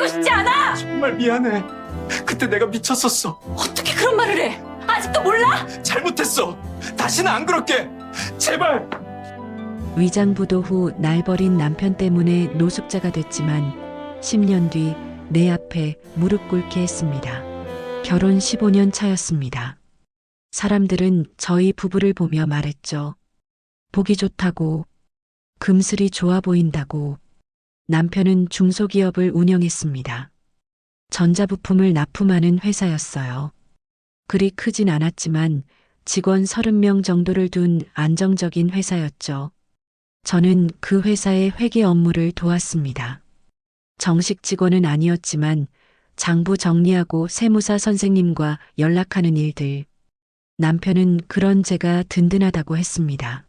살고 싶지 않아! 정말 미안해. 그때 내가 미쳤었어. 어떻게 그런 말을 해? 아직도 몰라? 잘못했어. 다시는 안 그럴게. 제발. 위장부도 후 날 버린 남편 때문에 노숙자가 됐지만 10년 뒤 내 앞에 무릎 꿇게 했습니다. 결혼 15년 차였습니다. 사람들은 저희 부부를 보며 말했죠. 보기 좋다고, 금슬이 좋아 보인다고. 남편은 중소기업을 운영했습니다. 전자부품을 납품하는 회사였어요. 그리 크진 않았지만 직원 30명 정도를 둔 안정적인 회사였죠. 저는 그 회사의 회계 업무를 도왔습니다. 정식 직원은 아니었지만 장부 정리하고 세무사 선생님과 연락하는 일들. 남편은 그런 제가 든든하다고 했습니다.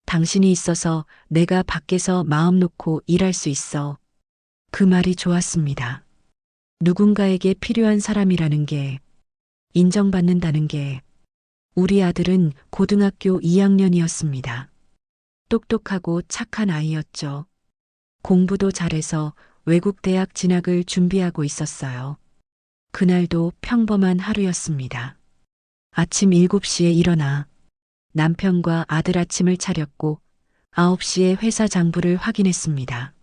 당신이 있어서 내가 밖에서 마음 놓고 일할 수 있어. 그 말이 좋았습니다. 누군가에게 필요한 사람이라는 게, 인정받는다는 게. 우리 아들은 고등학교 2학년이었습니다. 똑똑하고 착한 아이였죠. 공부도 잘해서 외국 대학 진학을 준비하고 있었어요. 그날도 평범한 하루였습니다. 아침 7시에 일어나 남편과 아들 아침을 차렸고 9시에 회사 장부를 확인했습니다.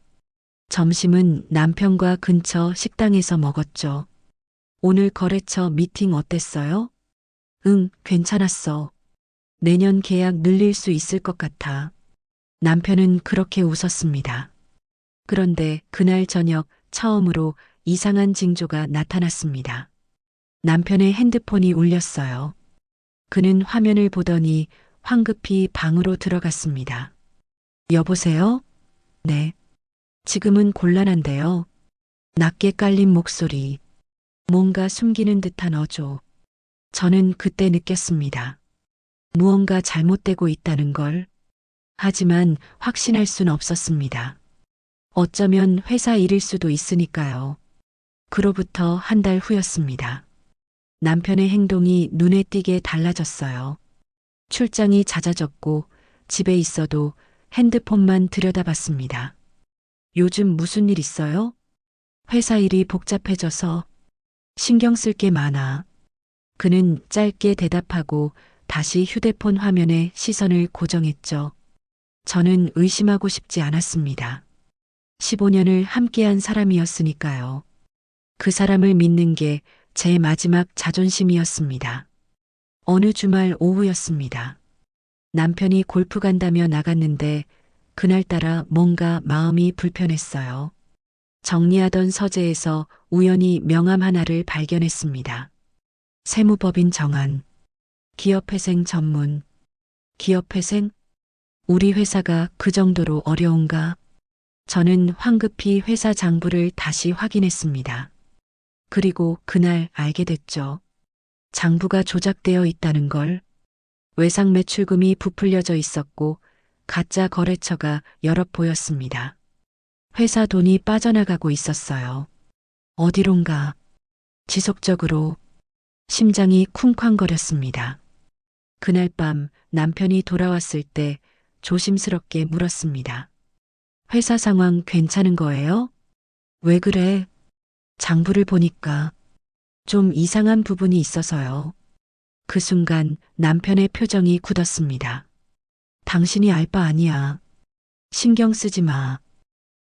점심은 남편과 근처 식당에서 먹었죠. 오늘 거래처 미팅 어땠어요? 응, 괜찮았어. 내년 계약 늘릴 수 있을 것 같아. 남편은 그렇게 웃었습니다. 그런데 그날 저녁 처음으로 이상한 징조가 나타났습니다. 남편의 핸드폰이 울렸어요. 그는 화면을 보더니 황급히 방으로 들어갔습니다. 여보세요? 네. 지금은 곤란한데요. 낮게 깔린 목소리. 뭔가 숨기는 듯한 어조. 저는 그때 느꼈습니다. 무언가 잘못되고 있다는 걸. 하지만 확신할 순 없었습니다. 어쩌면 회사 일일 수도 있으니까요. 그로부터 한 달 후였습니다. 남편의 행동이 눈에 띄게 달라졌어요. 출장이 잦아졌고 집에 있어도 핸드폰만 들여다봤습니다. 요즘 무슨 일 있어요? 회사 일이 복잡해져서 신경 쓸 게 많아. 그는 짧게 대답하고 다시 휴대폰 화면에 시선을 고정했죠. 저는 의심하고 싶지 않았습니다. 15년을 함께한 사람이었으니까요. 그 사람을 믿는 게 제 마지막 자존심이었습니다. 어느 주말 오후였습니다. 남편이 골프 간다며 나갔는데 그날따라 뭔가 마음이 불편했어요. 정리하던 서재에서 우연히 명함 하나를 발견했습니다. 세무법인 정한, 기업회생 전문, 기업회생? 우리 회사가 그 정도로 어려운가? 저는 황급히 회사 장부를 다시 확인했습니다. 그리고 그날 알게 됐죠. 장부가 조작되어 있다는 걸. 외상 매출금이 부풀려져 있었고 가짜 거래처가 여럿 보였습니다. 회사 돈이 빠져나가고 있었어요. 어디론가. 지속적으로. 심장이 쿵쾅거렸습니다. 그날 밤 남편이 돌아왔을 때 조심스럽게 물었습니다. 회사 상황 괜찮은 거예요? 왜 그래? 장부를 보니까 좀 이상한 부분이 있어서요. 그 순간 남편의 표정이 굳었습니다. 당신이 알 바 아니야. 신경 쓰지 마.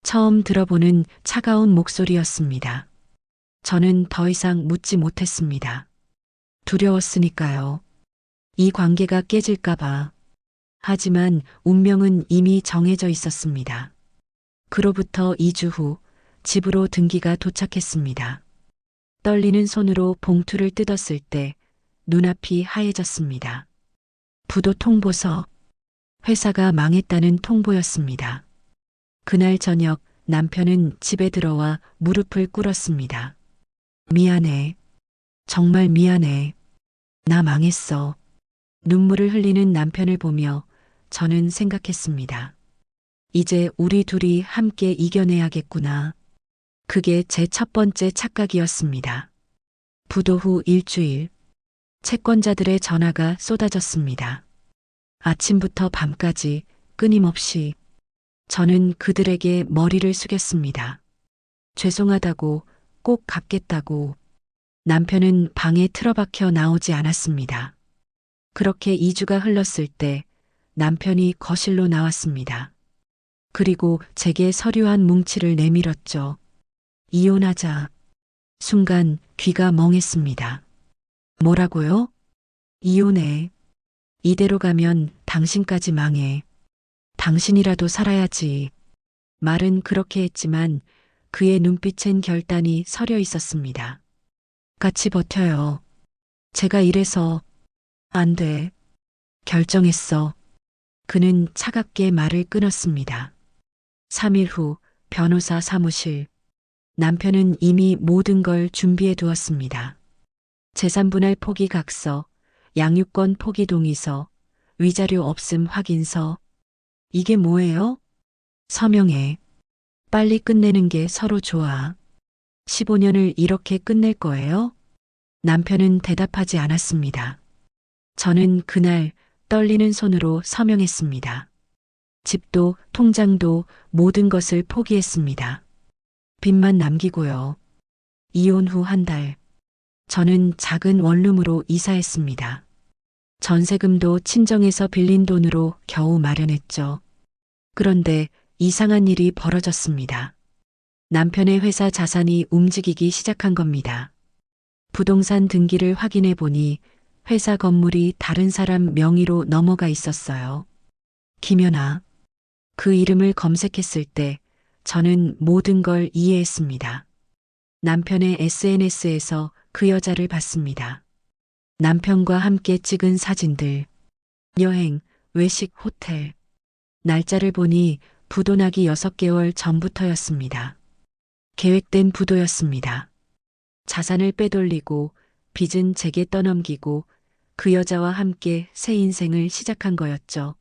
처음 들어보는 차가운 목소리였습니다. 저는 더 이상 묻지 못했습니다. 두려웠으니까요. 이 관계가 깨질까봐. 하지만 운명은 이미 정해져 있었습니다. 그로부터 2주 후 집으로 등기가 도착했습니다. 떨리는 손으로 봉투를 뜯었을 때 눈앞이 하얘졌습니다. 부도 통보서. 회사가 망했다는 통보였습니다. 그날 저녁 남편은 집에 들어와 무릎을 꿇었습니다. 미안해. 정말 미안해. 나 망했어. 눈물을 흘리는 남편을 보며 저는 생각했습니다. 이제 우리 둘이 함께 이겨내야겠구나. 그게 제 첫 번째 착각이었습니다. 부도 후 일주일, 채권자들의 전화가 쏟아졌습니다. 아침부터 밤까지 끊임없이 저는 그들에게 머리를 숙였습니다. 죄송하다고, 꼭 갚겠다고. 남편은 방에 틀어박혀 나오지 않았습니다. 그렇게 2주가 흘렀을 때 남편이 거실로 나왔습니다. 그리고 제게 서류한 뭉치를 내밀었죠. 이혼하자. 순간 귀가 멍했습니다. 뭐라고요? 이혼해. 이대로 가면 당신까지 망해. 당신이라도 살아야지. 말은 그렇게 했지만 그의 눈빛엔 결단이 서려 있었습니다. 같이 버텨요. 제가 이래서 안 돼. 결정했어. 그는 차갑게 말을 끊었습니다. 3일 후 변호사 사무실. 남편은 이미 모든 걸 준비해 두었습니다. 재산분할 포기 각서, 양육권 포기 동의서, 위자료 없음 확인서. 이게 뭐예요? 서명해. 빨리 끝내는 게 서로 좋아. 15년을 이렇게 끝낼 거예요? 남편은 대답하지 않았습니다. 저는 그날 떨리는 손으로 서명했습니다. 집도 통장도 모든 것을 포기했습니다. 빚만 남기고요. 이혼 후 한 달, 저는 작은 원룸으로 이사했습니다. 전세금도 친정에서 빌린 돈으로 겨우 마련했죠. 그런데 이상한 일이 벌어졌습니다. 남편의 회사 자산이 움직이기 시작한 겁니다. 부동산 등기를 확인해 보니 회사 건물이 다른 사람 명의로 넘어가 있었어요. 김연아. 그 이름을 검색했을 때 저는 모든 걸 이해했습니다. 남편의 SNS에서 그 여자를 봤습니다. 남편과 함께 찍은 사진들, 여행, 외식, 호텔. 날짜를 보니 부도나기 6개월 전부터였습니다. 계획된 부도였습니다. 자산을 빼돌리고 빚은 제게 떠넘기고 그 여자와 함께 새 인생을 시작한 거였죠.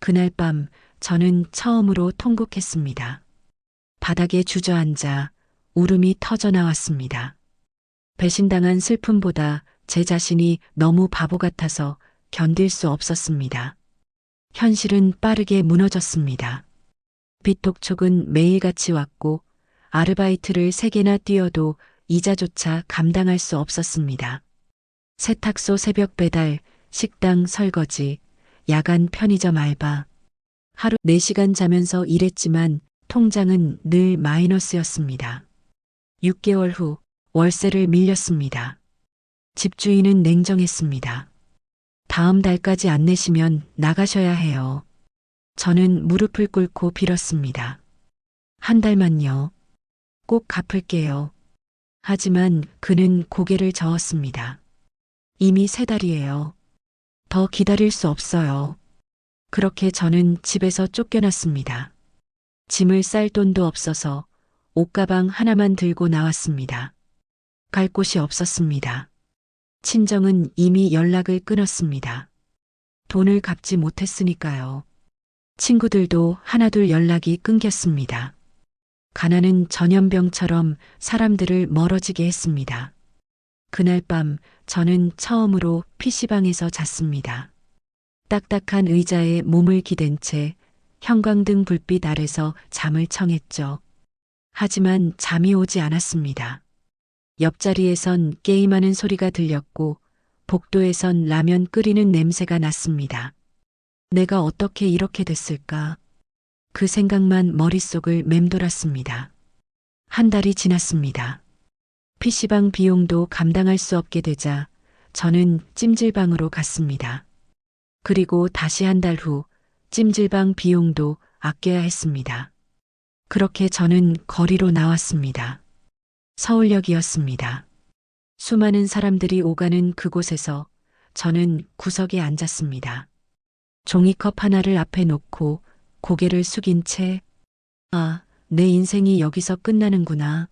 그날 밤 저는 처음으로 통곡했습니다. 바닥에 주저앉아 울음이 터져 나왔습니다. 배신당한 슬픔보다 제 자신이 너무 바보 같아서 견딜 수 없었습니다. 현실은 빠르게 무너졌습니다. 빚 독촉은 매일같이 왔고 아르바이트를 3개나 뛰어도 이자조차 감당할 수 없었습니다. 세탁소 새벽 배달, 식당 설거지, 야간 편의점 알바. 하루 4시간 자면서 일했지만 통장은 늘 마이너스였습니다. 6개월 후 월세를 밀렸습니다. 집주인은 냉정했습니다. 다음 달까지 안 내시면 나가셔야 해요. 저는 무릎을 꿇고 빌었습니다. 한 달만요. 꼭 갚을게요. 하지만 그는 고개를 저었습니다. 이미 3달이에요. 더 기다릴 수 없어요. 그렇게 저는 집에서 쫓겨났습니다. 짐을 쌀 돈도 없어서 옷가방 하나만 들고 나왔습니다. 갈 곳이 없었습니다. 친정은 이미 연락을 끊었습니다. 돈을 갚지 못했으니까요. 친구들도 하나둘 연락이 끊겼습니다. 가난은 전염병처럼 사람들을 멀어지게 했습니다. 그날 밤 저는 처음으로 PC방에서 잤습니다. 딱딱한 의자에 몸을 기댄 채 형광등 불빛 아래서 잠을 청했죠. 하지만 잠이 오지 않았습니다. 옆자리에선 게임하는 소리가 들렸고 복도에선 라면 끓이는 냄새가 났습니다. 내가 어떻게 이렇게 됐을까? 그 생각만 머릿속을 맴돌았습니다. 한 달이 지났습니다. PC방 비용도 감당할 수 없게 되자 저는 찜질방으로 갔습니다. 그리고 다시 한 달 후 찜질방 비용도 아껴야 했습니다. 그렇게 저는 거리로 나왔습니다. 서울역이었습니다. 수많은 사람들이 오가는 그곳에서 저는 구석에 앉았습니다. 종이컵 하나를 앞에 놓고 고개를 숙인 채, 아, 내 인생이 여기서 끝나는구나.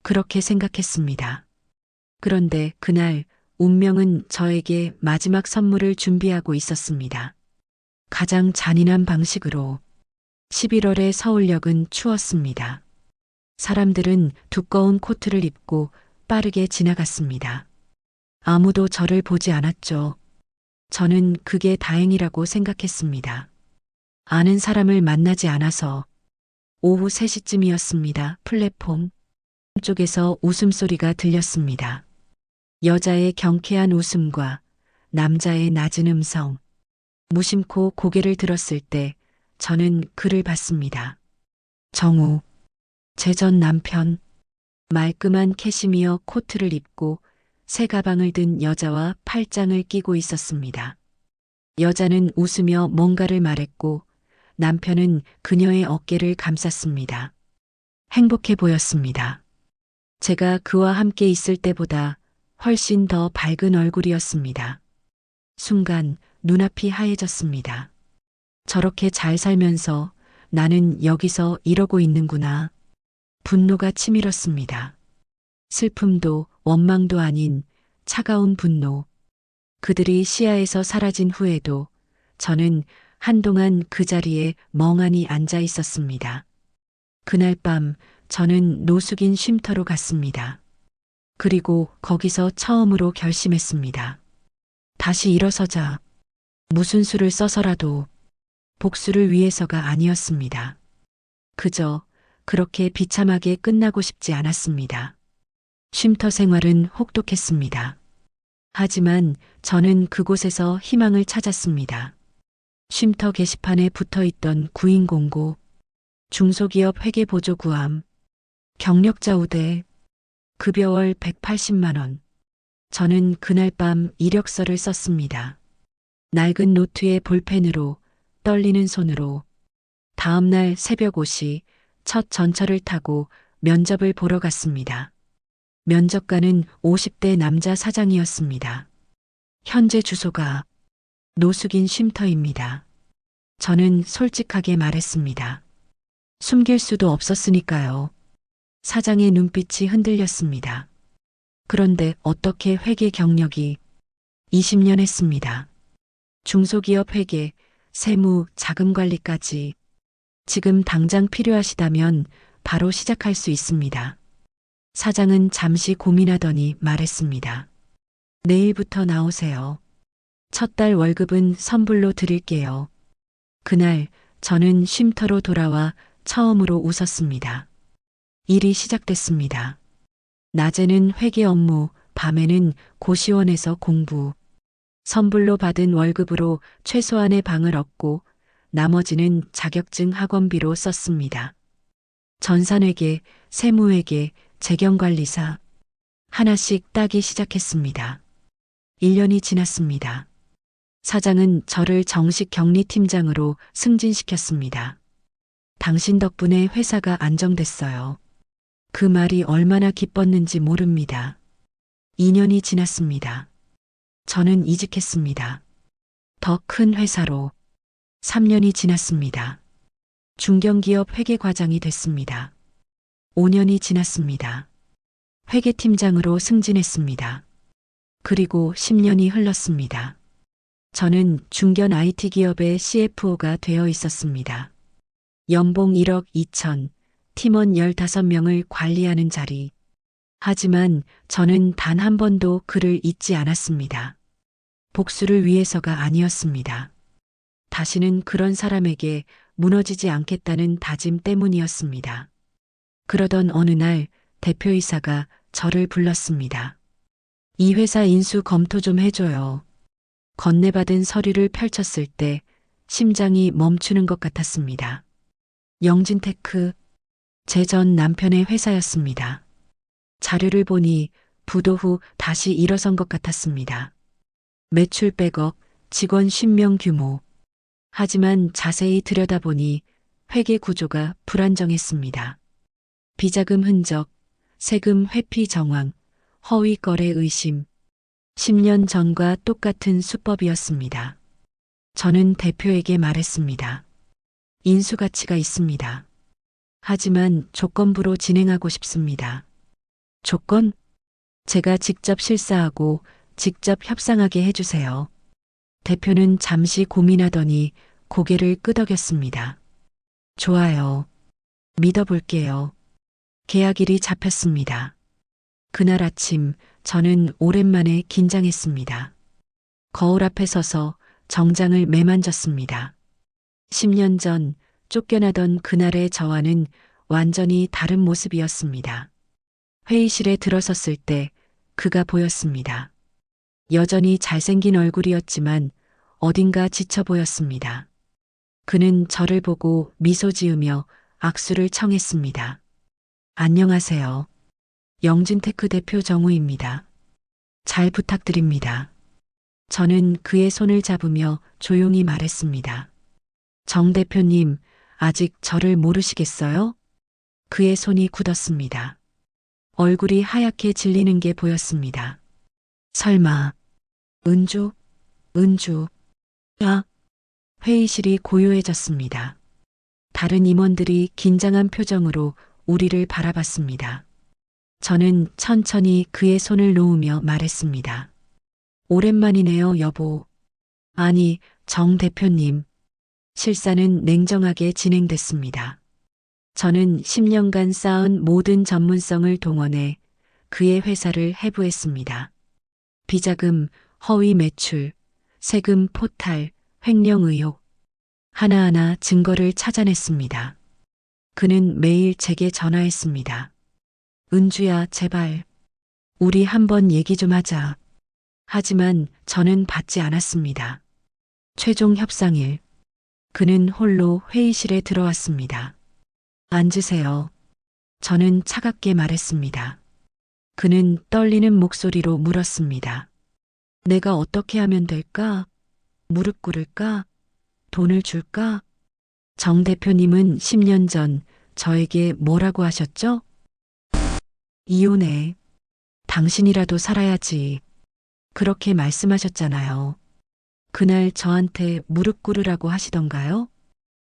그렇게 생각했습니다. 그런데 그날 운명은 저에게 마지막 선물을 준비하고 있었습니다. 가장 잔인한 방식으로. 11월의 서울역은 추웠습니다. 사람들은 두꺼운 코트를 입고 빠르게 지나갔습니다. 아무도 저를 보지 않았죠. 저는 그게 다행이라고 생각했습니다. 아는 사람을 만나지 않아서. 오후 3시쯤이었습니다. 플랫폼 쪽에서 웃음소리가 들렸습니다. 여자의 경쾌한 웃음과 남자의 낮은 음성. 무심코 고개를 들었을 때 저는 그를 봤습니다. 정우, 제 전 남편. 말끔한 캐시미어 코트를 입고 새 가방을 든 여자와 팔짱을 끼고 있었습니다. 여자는 웃으며 뭔가를 말했고 남편은 그녀의 어깨를 감쌌습니다. 행복해 보였습니다. 제가 그와 함께 있을 때보다 훨씬 더 밝은 얼굴이었습니다. 순간 눈앞이 하얘졌습니다. 저렇게 잘 살면서 나는 여기서 이러고 있는구나. 분노가 치밀었습니다. 슬픔도 원망도 아닌 차가운 분노. 그들이 시야에서 사라진 후에도 저는 한동안 그 자리에 멍하니 앉아 있었습니다. 그날 밤 저는 노숙인 쉼터로 갔습니다. 그리고 거기서 처음으로 결심했습니다. 다시 일어서자. 무슨 수를 써서라도 복수를 위해서가 아니었습니다. 그저 그렇게 비참하게 끝나고 싶지 않았습니다. 쉼터 생활은 혹독했습니다. 하지만 저는 그곳에서 희망을 찾았습니다. 쉼터 게시판에 붙어있던 구인 공고, 중소기업 회계보조구함, 경력자 우대, 급여월 180만 원. 저는 그날 밤 이력서를 썼습니다. 낡은 노트에 볼펜으로, 떨리는 손으로. 다음 날 새벽 5시 첫 전철을 타고 면접을 보러 갔습니다. 면접관은 50대 남자 사장이었습니다. 현재 주소가 노숙인 쉼터입니다. 저는 솔직하게 말했습니다. 숨길 수도 없었으니까요. 사장의 눈빛이 흔들렸습니다. 그런데 어떻게 회계 경력이 20년 했습니다. 중소기업 회계, 세무, 자금 관리까지. 지금 당장 필요하시다면 바로 시작할 수 있습니다. 사장은 잠시 고민하더니 말했습니다. 내일부터 나오세요. 첫 달 월급은 선불로 드릴게요. 그날 저는 쉼터로 돌아와 처음으로 웃었습니다. 일이 시작됐습니다. 낮에는 회계 업무, 밤에는 고시원에서 공부. 선불로 받은 월급으로 최소한의 방을 얻고 나머지는 자격증 학원비로 썼습니다. 전산회계, 세무회계, 재경관리사. 하나씩 따기 시작했습니다. 1년이 지났습니다. 사장은 저를 정식 격리팀장으로 승진시켰습니다. 당신 덕분에 회사가 안정됐어요. 그 말이 얼마나 기뻤는지 모릅니다. 2년이 지났습니다. 저는 이직했습니다. 더 큰 회사로. 3년이 지났습니다. 중견기업 회계과장이 됐습니다. 5년이 지났습니다. 회계팀장으로 승진했습니다. 그리고 10년이 흘렀습니다. 저는 중견 IT 기업의 CFO가 되어 있었습니다. 연봉 1억 2천, 팀원 15명을 관리하는 자리. 하지만 저는 단 한 번도 그를 잊지 않았습니다. 복수를 위해서가 아니었습니다. 다시는 그런 사람에게 무너지지 않겠다는 다짐 때문이었습니다. 그러던 어느 날 대표이사가 저를 불렀습니다. 이 회사 인수 검토 좀 해줘요. 건네받은 서류를 펼쳤을 때 심장이 멈추는 것 같았습니다. 영진테크, 제 전 남편의 회사였습니다. 자료를 보니 부도 후 다시 일어선 것 같았습니다. 매출 100억, 직원 10명 규모. 하지만 자세히 들여다보니 회계 구조가 불안정했습니다. 비자금 흔적, 세금 회피 정황, 허위 거래 의심. 10년 전과 똑같은 수법이었습니다. 저는 대표에게 말했습니다. 인수 가치가 있습니다. 하지만 조건부로 진행하고 싶습니다. 조건? 제가 직접 실사하고 직접 협상하게 해주세요. 대표는 잠시 고민하더니 고개를 끄덕였습니다. 좋아요. 믿어볼게요. 계약일이 잡혔습니다. 그날 아침 저는 오랜만에 긴장했습니다. 거울 앞에 서서 정장을 매만졌습니다. 10년 전 쫓겨나던 그날의 저와는 완전히 다른 모습이었습니다. 회의실에 들어섰을 때 그가 보였습니다. 여전히 잘생긴 얼굴이었지만 어딘가 지쳐 보였습니다. 그는 저를 보고 미소 지으며 악수를 청했습니다. 안녕하세요. 영진테크 대표 정우입니다. 잘 부탁드립니다. 저는 그의 손을 잡으며 조용히 말했습니다. 정 대표님, 아직 저를 모르시겠어요? 그의 손이 굳었습니다. 얼굴이 하얗게 질리는 게 보였습니다. 설마, 은주? 아, 회의실이 고요해졌습니다. 다른 임원들이 긴장한 표정으로 우리를 바라봤습니다. 저는 천천히 그의 손을 놓으며 말했습니다. 오랜만이네요, 여보. 아니, 정 대표님. 실사는 냉정하게 진행됐습니다. 저는 10년간 쌓은 모든 전문성을 동원해 그의 회사를 해부했습니다. 비자금, 허위 매출, 세금 포탈, 횡령 의혹. 하나하나 증거를 찾아냈습니다. 그는 매일 제게 전화했습니다. 은주야, 제발. 우리 한번 얘기 좀 하자. 하지만 저는 받지 않았습니다. 최종 협상일. 그는 홀로 회의실에 들어왔습니다. 앉으세요. 저는 차갑게 말했습니다. 그는 떨리는 목소리로 물었습니다. 내가 어떻게 하면 될까? 무릎 꿇을까? 돈을 줄까? 정 대표님은 10년 전 저에게 뭐라고 하셨죠? 이혼해. 당신이라도 살아야지. 그렇게 말씀하셨잖아요. 그날 저한테 무릎 꿇으라고 하시던가요?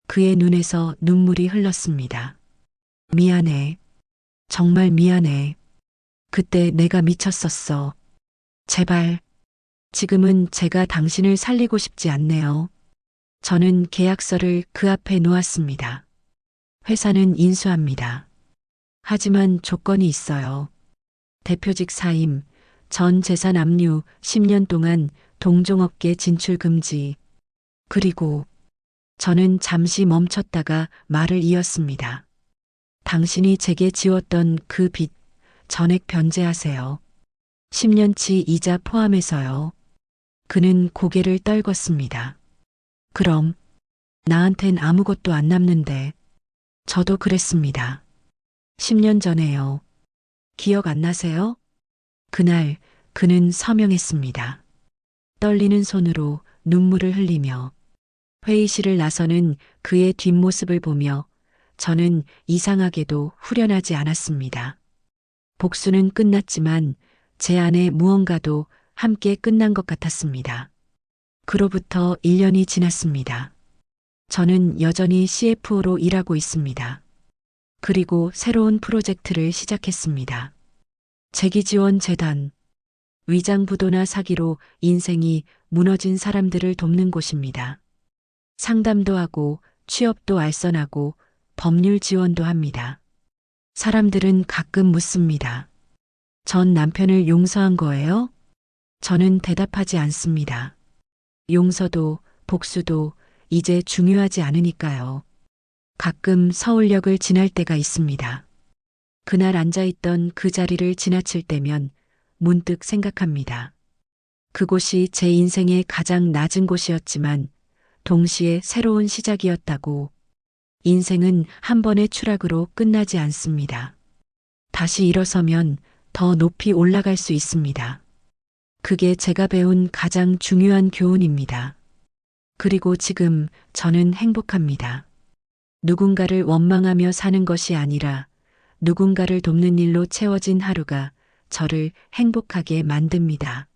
그의 눈에서 눈물이 흘렀습니다. 미안해. 정말 미안해. 그때 내가 미쳤었어. 제발. 지금은 제가 당신을 살리고 싶지 않네요. 저는 계약서를 그 앞에 놓았습니다. 회사는 인수합니다. 하지만 조건이 있어요. 대표직 사임, 전 재산 압류 10년 동안 동종업계 진출 금지. 그리고 저는 잠시 멈췄다가 말을 이었습니다. 당신이 제게 지웠던 그 빚 전액 변제하세요. 10년치 이자 포함해서요. 그는 고개를 떨궜습니다. 그럼 나한텐 아무것도 안 남는데. 저도 그랬습니다. 10년 전에요. 기억 안 나세요? 그날 그는 서명했습니다. 떨리는 손으로 눈물을 흘리며 회의실을 나서는 그의 뒷모습을 보며 저는 이상하게도 후련하지 않았습니다. 복수는 끝났지만 제 안에 무언가도 함께 끝난 것 같았습니다. 그로부터 1년이 지났습니다. 저는 여전히 CFO로 일하고 있습니다. 그리고 새로운 프로젝트를 시작했습니다. 재기지원 재단. 위장부도나 사기로 인생이 무너진 사람들을 돕는 곳입니다. 상담도 하고 취업도 알선하고 법률 지원도 합니다. 사람들은 가끔 묻습니다. 전 남편을 용서한 거예요? 저는 대답하지 않습니다. 용서도 복수도 이제 중요하지 않으니까요. 가끔 서울역을 지날 때가 있습니다. 그날 앉아있던 그 자리를 지나칠 때면 문득 생각합니다. 그곳이 제 인생의 가장 낮은 곳이었지만 동시에 새로운 시작이었다고. 인생은 한 번의 추락으로 끝나지 않습니다. 다시 일어서면 더 높이 올라갈 수 있습니다. 그게 제가 배운 가장 중요한 교훈입니다. 그리고 지금 저는 행복합니다. 누군가를 원망하며 사는 것이 아니라 누군가를 돕는 일로 채워진 하루가 저를 행복하게 만듭니다.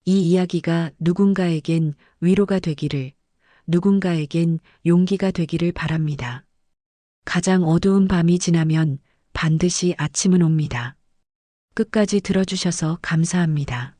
이 이야기가 누군가에겐 위로가 되기를, 누군가에겐 용기가 되기를 바랍니다. 가장 어두운 밤이 지나면 반드시 아침은 옵니다. 끝까지 들어주셔서 감사합니다.